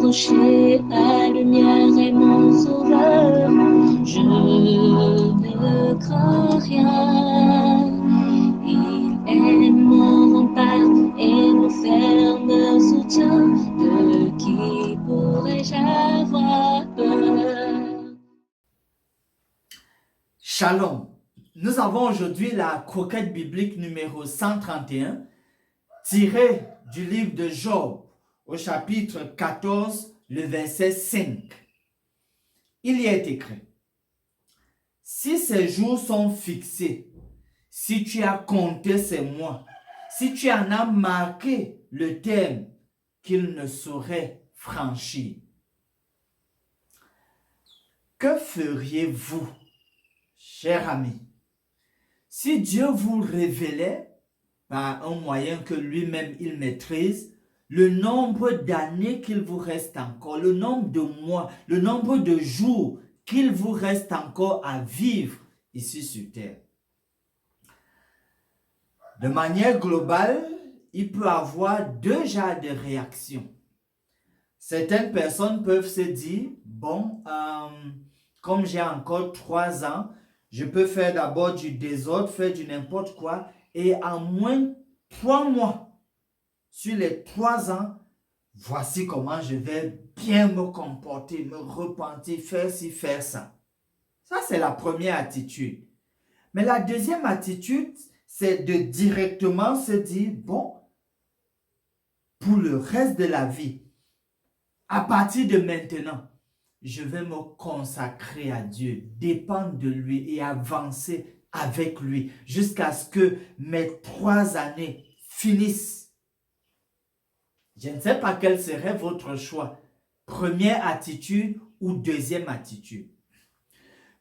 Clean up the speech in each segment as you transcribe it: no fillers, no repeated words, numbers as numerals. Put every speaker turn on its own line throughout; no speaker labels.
approcher, la lumière est mon sauveur. Je ne crains rien. Il est mon rempart et mon ferme soutien. De qui pourrais-je avoir peur?
Shalom. Nous avons aujourd'hui la croquette biblique numéro 131, tirée du livre de Job, au chapitre 14, le verset 5. Il y est écrit: si ces jours sont fixés, si tu as compté ces mois, si tu en as marqué le terme qu'ils ne sauraient franchir, que feriez-vous, cher ami, si Dieu vous révélait, par un moyen que lui-même il maîtrise, le nombre d'années qu'il vous reste encore, le nombre de mois, le nombre de jours qu'il vous reste encore à vivre ici sur terre? De manière globale, il peut y avoir deux genres de réactions. Certaines personnes peuvent se dire, bon, comme j'ai encore 3 ans, je peux faire d'abord du désordre, faire du n'importe quoi, et en moins 3 mois, sur les 3 ans, voici comment je vais bien me comporter, me repentir, faire ci, faire ça. Ça, c'est la première attitude. Mais la deuxième attitude, c'est de directement se dire, bon, pour le reste de la vie, à partir de maintenant, je vais me consacrer à Dieu, dépendre de lui et avancer avec lui jusqu'à ce que mes 3 années finissent. Je ne sais pas quel serait votre choix. Première attitude ou deuxième attitude.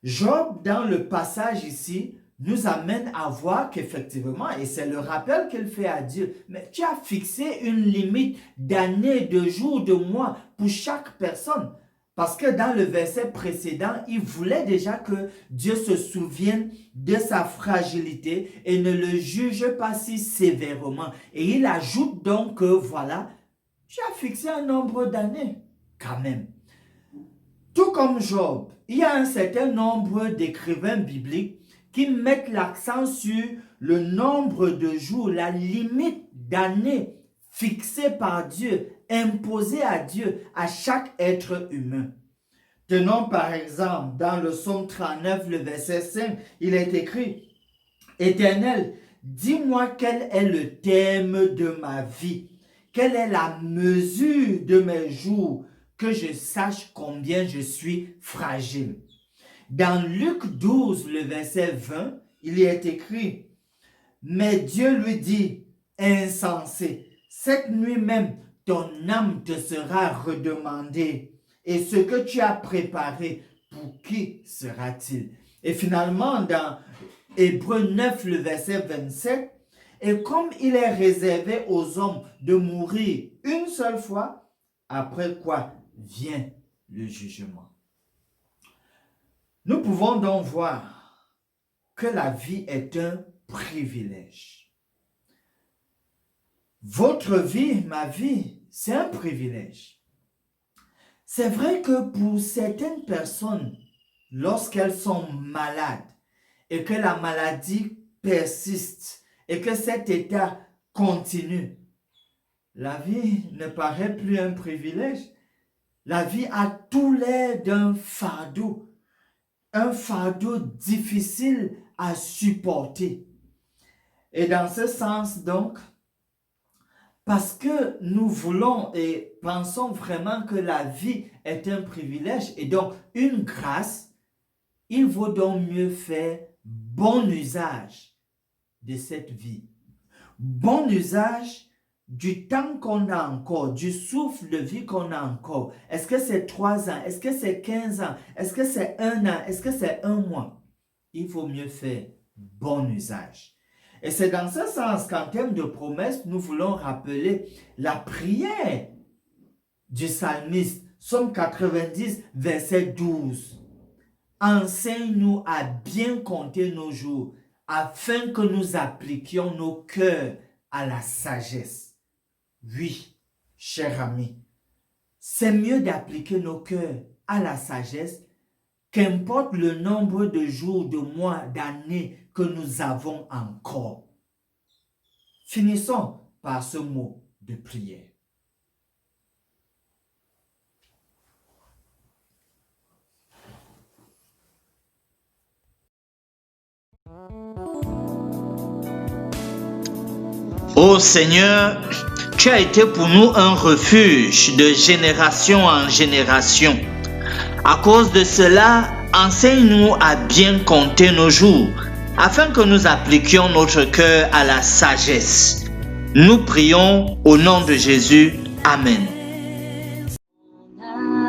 Job, dans le passage ici, nous amène à voir qu'effectivement, et c'est le rappel qu'il fait à Dieu, mais tu as fixé une limite d'années, de jours, de mois pour chaque personne. Parce que dans le verset précédent, il voulait déjà que Dieu se souvienne de sa fragilité et ne le juge pas si sévèrement. Et il ajoute donc que voilà, tu as fixé un nombre d'années quand même. Tout comme Job, il y a un certain nombre d'écrivains bibliques qui mettent l'accent sur le nombre de jours, la limite d'années fixée par Dieu, imposée à Dieu, à chaque être humain. Tenons par exemple dans le psaume 39, le verset 5, il est écrit: Éternel, dis-moi quel est le terme de ma vie, quelle est la mesure de mes jours, que je sache combien je suis fragile. Dans Luc 12, le verset 20, il y est écrit: Mais Dieu lui dit, insensé, cette nuit même, ton âme te sera redemandée. Et ce que tu as préparé, pour qui sera-t-il? Et finalement, dans Hébreux 9, le verset 27, et comme il est réservé aux hommes de mourir une seule fois, après quoi vient le jugement. Nous pouvons donc voir que la vie est un privilège. Votre vie, ma vie, c'est un privilège. C'est vrai que pour certaines personnes, lorsqu'elles sont malades et que la maladie persiste et que cet état continue, la vie ne paraît plus un privilège. La vie a tout l'air d'un fardeau difficile à supporter. Et dans ce sens donc, parce que nous voulons et pensons vraiment que la vie est un privilège et donc une grâce, il vaut donc mieux faire bon usage de cette vie. Bon usage du temps qu'on a encore, du souffle de vie qu'on a encore. Est-ce que c'est 3 ans? Est-ce que c'est 15 ans? Est-ce que c'est 1 an? Est-ce que c'est 1 mois? Il faut mieux faire bon usage. Et c'est dans ce sens qu'en termes de promesses, nous voulons rappeler la prière du psalmiste, Psaume 90, verset 12. Enseigne-nous à bien compter nos jours, afin que nous appliquions nos cœurs à la sagesse. Oui, cher ami, c'est mieux d'appliquer nos cœurs à la sagesse, qu'importe le nombre de jours, de mois, d'années que nous avons encore. Finissons par ce mot de prière.
Ô Seigneur, tu as été pour nous un refuge de génération en génération. À cause de cela, enseigne-nous à bien compter nos jours, afin que nous appliquions notre cœur à la sagesse. Nous prions au nom de Jésus. Amen.
Mon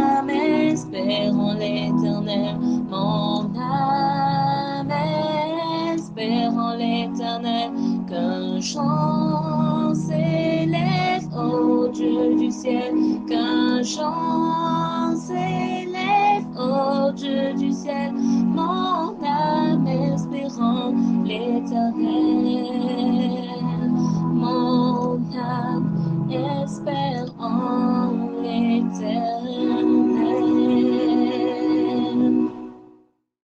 âme espère en l'Éternel, mon âme espère en l'Éternel, qu'un chant s'élève au Dieu du ciel, qu'un chant s'élève au Dieu du ciel, mon